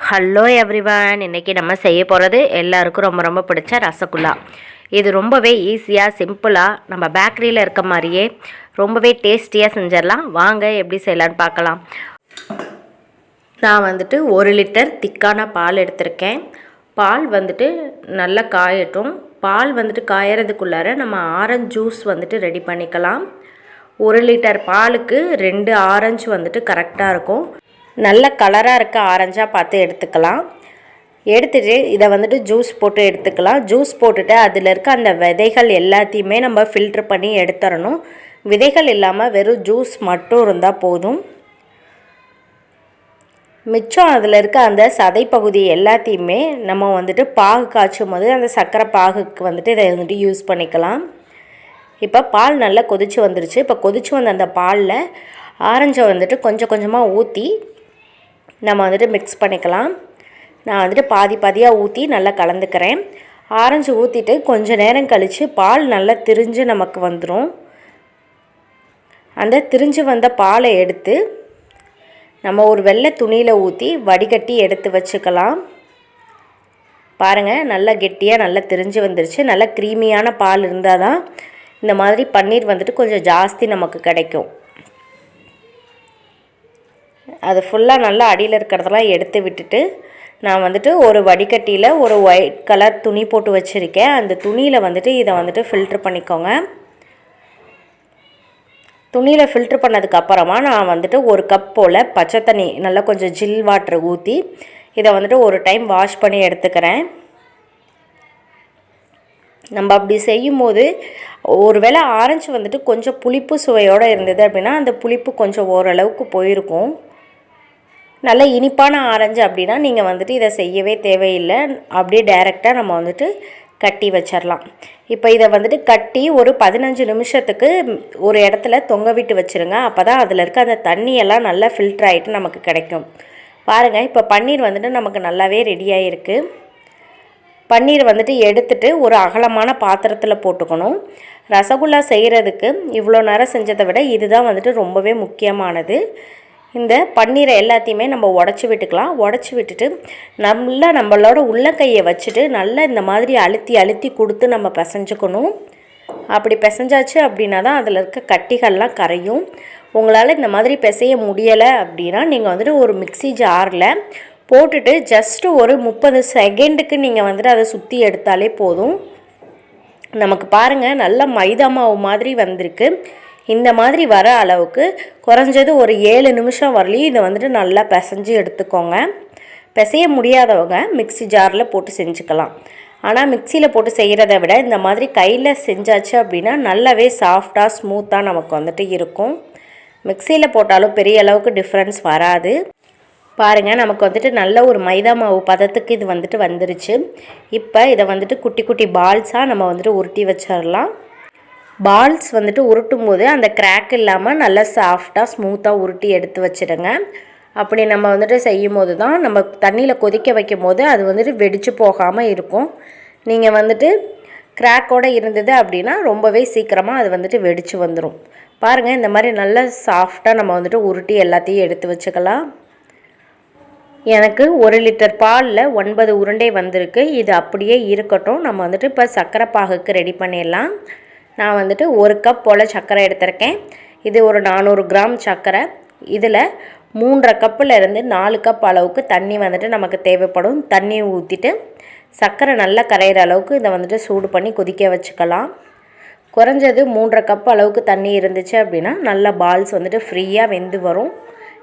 Hello everyone, இன்றைக்கி நம்ம செய்ய போகிறது எல்லாருக்கும் ரொம்ப ரொம்ப பிடிச்ச ரசகுல்லா. இது ரொம்பவே ஈஸியாக சிம்பிளாக நம்ம பேக்கரியில் இருக்க மாதிரியே ரொம்பவே டேஸ்டியாக செஞ்சிடலாம். வாங்க எப்படி செய்யலான்னு பார்க்கலாம். நான் 1 லிட்டர் திக்கான பால் எடுத்திருக்கேன். பால் நல்லா காயட்டும். பால் காயறதுக்குள்ளார நம்ம ஆரஞ்சு ஜூஸ் ரெடி பண்ணிக்கலாம். 1 லிட்டர் பாலுக்கு 2 ஆரஞ்சு கரெக்டாக இருக்கும். நல்ல கலராக இருக்க ஆரஞ்சாக பார்த்து எடுத்துக்கலாம். எடுத்துகிட்டு இதை ஜூஸ் போட்டு எடுத்துக்கலாம். ஜூஸ் போட்டுட்டு அதில் இருக்க அந்த விதைகள் எல்லாத்தையுமே நம்ம ஃபில்ட்ரு பண்ணி எடுத்துடணும். விதைகள் இல்லாமல் வெறும் ஜூஸ் மட்டும் இருந்தால் போதும். மிச்சம் அதில் இருக்க அந்த சதை பகுதி எல்லாத்தையுமே நம்ம பாகு காய்ச்சும் போது அந்த சர்க்கரை பாகுக்கு இதை யூஸ் பண்ணிக்கலாம். இப்போ பால் நல்லா கொதித்து வந்துருச்சு. இப்போ கொதித்து வந்த அந்த பாலில் ஆரஞ்சை கொஞ்சம் கொஞ்சமாக ஊற்றி நம்ம மிக்ஸ் பண்ணிக்கலாம். நான் பாதி பாதியாக ஊற்றி நல்லா கலந்துக்கிறேன். ஆரஞ்சு ஊற்றிட்டு கொஞ்சம் நேரம் கழித்து பால் நல்லா திரிஞ்சு நமக்கு வந்துடும். அந்த திரிஞ்சு வந்த பாலை எடுத்து நம்ம ஒரு வெள்ளை துணியில் ஊற்றி வடிகட்டி எடுத்து வச்சுக்கலாம். பாருங்கள், நல்லா கெட்டியாக நல்லா திரிஞ்சு வந்துருச்சு. நல்லா க்ரீமியான பால் இருந்தால் தான் இந்த மாதிரி பன்னீர் கொஞ்சம் ஜாஸ்தி நமக்கு கிடைக்கும். அது ஃபுல்லாக நல்லா அடியில் இருக்கிறதெல்லாம் எடுத்து விட்டுட்டு நான் ஒரு வடிகட்டியில் ஒரு ஒயிட் கலர் துணி போட்டு வச்சுருக்கேன். அந்த துணியில் இதை ஃபில்ட்ரு பண்ணிக்கோங்க. துணியில் ஃபில்ட்ரு பண்ணதுக்கப்புறமா நான் ஒரு கப் போல் பச்சை தண்ணி நல்லா கொஞ்சம் ஜில் வாட்டர் ஊற்றி இதை ஒரு டைம் வாஷ் பண்ணி எடுத்துக்கிறேன். நம்ம அப்படி செய்யும் போது ஒரு வேளை ஆரஞ்சு கொஞ்சம் புளிப்பு சுவையோடு இருந்தது அப்படின்னா அந்த புளிப்பு கொஞ்சம் ஓரளவுக்கு போயிருக்கும். நல்ல இனிப்பான ஆரஞ்சு அப்படின்னா நீங்கள் இதை செய்யவே தேவையில்லை. அப்படியே டைரெக்டாக நம்ம கட்டி வச்சிடலாம். இப்போ இதை கட்டி ஒரு 15 நிமிஷத்துக்கு ஒரு இடத்துல தொங்க விட்டு வச்சுருங்க. அப்போ தான் அதில் இருக்க அந்த தண்ணியெல்லாம் நல்லா ஃபில்ட்ரு ஆகிட்டு நமக்கு கிடைக்கும். பாருங்கள், இப்போ பன்னீர் நமக்கு நல்லாவே ரெடியாக இருக்குது. பன்னீர் எடுத்துட்டு ஒரு அகலமான பாத்திரத்தில் போட்டுக்கணும். ரசகுல்லா செய்கிறதுக்கு இவ்வளோ நேரம் செஞ்சதை விட இதுதான் ரொம்பவே முக்கியமானது. இந்த பன்னீரை எல்லாத்தையுமே நம்ம உடச்சி விட்டுக்கலாம். உடச்சி விட்டுட்டு நல்லா நம்மளோட உள்ளங்கையை வச்சுட்டு நல்லா இந்த மாதிரி அழுத்தி அழுத்தி கொடுத்து நம்ம பிசைஞ்சுக்கணும். அப்படி பிசைஞ்சாச்சு அப்படின்னா தான் அதில் இருக்க கட்டிகள்லாம் கரையும். உங்களால் இந்த மாதிரி பிசைய முடியலை அப்படின்னா நீங்கள் ஒரு மிக்ஸி ஜாரில் போட்டுட்டு ஜஸ்ட்டு ஒரு 30 செகண்டுக்கு நீங்கள் அதை சுற்றி எடுத்தாலே போதும். நமக்கு பாருங்கள், நல்லா மைதா மாவு மாதிரி வந்திருக்கு. இந்த மாதிரி வர அளவுக்கு குறைஞ்சது ஒரு 7 நிமிஷம் வரலையும் இதை நல்லா பிசைஞ்சு எடுத்துக்கோங்க. பிசைய முடியாதவங்க மிக்ஸி ஜாரில் போட்டு செஞ்சுக்கலாம். ஆனால் மிக்சியில் போட்டு செய்கிறத விட இந்த மாதிரி கையில் செஞ்சாச்சு அப்படின்னா நல்லாவே சாஃப்டாக ஸ்மூத்தாக நமக்கு இருக்கும். மிக்சியில் போட்டாலும் பெரிய அளவுக்கு டிஃப்ரென்ஸ் வராது. பாருங்கள், நமக்கு நல்ல ஒரு மைதா மாவு பதத்துக்கு இது வந்துருச்சு. இப்போ இதை குட்டி குட்டி பால்ஸாக நம்ம உருட்டி வச்சிடலாம். பால்ஸ் உருட்டும் போது அந்த கிராக் இல்லாமல் நல்லா சாஃப்டாக ஸ்மூத்தாக உருட்டி எடுத்து வச்சுடுங்க. அப்படி நம்ம செய்யும் போது தான் நம்ம தண்ணியில் கொதிக்க வைக்கும் போது அது வெடித்து போகாமல் இருக்கும். நீங்கள் கிராக்கோடு இருந்தது அப்படின்னா ரொம்பவே சீக்கிரமாக அது வெடித்து வந்துடும். பாருங்கள், இந்த மாதிரி நல்லா சாஃப்டாக நம்ம உருட்டி எல்லாத்தையும் எடுத்து வச்சுக்கலாம். எனக்கு 1 லிட்டர் பாலில் 9 உருண்டை வந்திருக்கு. இது அப்படியே இருக்கட்டும். நம்ம இப்போ சர்க்கரை பாகுக்கு ரெடி பண்ணிடலாம். நான் 1 கப் போல் சர்க்கரை எடுத்திருக்கேன். இது ஒரு 400 கிராம் சர்க்கரை. இதில் 3.5 கப்புலேருந்து 4 கப் அளவுக்கு தண்ணி நமக்கு தேவைப்படும். தண்ணி ஊற்றிட்டு சர்க்கரை நல்லா கரையிற அளவுக்கு இதை சூடு பண்ணி கொதிக்க வச்சுக்கலாம். குறைஞ்சது 3.5 கப் அளவுக்கு தண்ணி இருந்துச்சு அப்படின்னா நல்லா பால்ஸ் ஃப்ரீயாக வெந்து வரும்.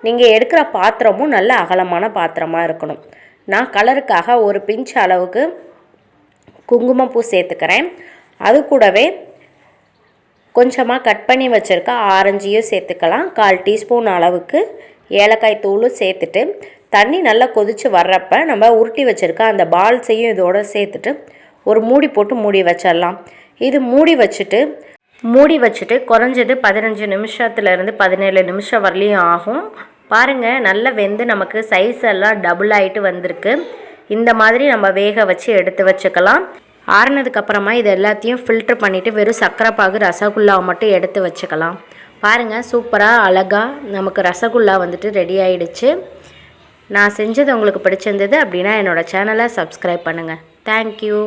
நீங்கள் எடுக்கிற பாத்திரமும் நல்ல அகலமான பாத்திரமாக இருக்கணும். நான் கலருக்காக ஒரு பிஞ்ச் அளவுக்கு குங்குமப்பூ சேர்த்துக்கிறேன். அது கூடவே கொஞ்சமாக கட் பண்ணி வச்சுருக்க ஆரஞ்சையும் சேர்த்துக்கலாம். 1/4 டீஸ்பூன் அளவுக்கு ஏலக்காய் தூளும் சேர்த்துட்டு தண்ணி நல்லா கொதித்து வர்றப்ப நம்ம உருட்டி வச்சுருக்க அந்த பால்ஸையும் இதோடு சேர்த்துட்டு ஒரு மூடி போட்டு மூடி வச்சிடலாம். இது மூடி வச்சுட்டு குறைஞ்சது 15 நிமிஷத்துலேருந்து 17 நிமிஷம் வரலையும் ஆகும். பாருங்கள், நல்லா வெந்து நமக்கு சைஸ் எல்லாம் டபுள் ஆகிட்டு வந்திருக்கு. இந்த மாதிரி நம்ம வேக வச்சு எடுத்து வச்சுக்கலாம். ஆறுனதுக்கப்புறமா இது எல்லாத்தையும் ஃபில்ட்ரு பண்ணிவிட்டு வெறும் சர்க்கரை பாகு ரசகுல்லாவை மட்டும் எடுத்து வச்சுக்கலாம். பாருங்கள், சூப்பராக அழகாக நமக்கு ரசகுல்லா ரெடி ஆகிடுச்சு. நான் செஞ்சது உங்களுக்கு பிடிச்சிருந்தது அப்படின்னா என்னோடய சேனலை சப்ஸ்கிரைப் பண்ணுங்கள். தேங்க்யூ.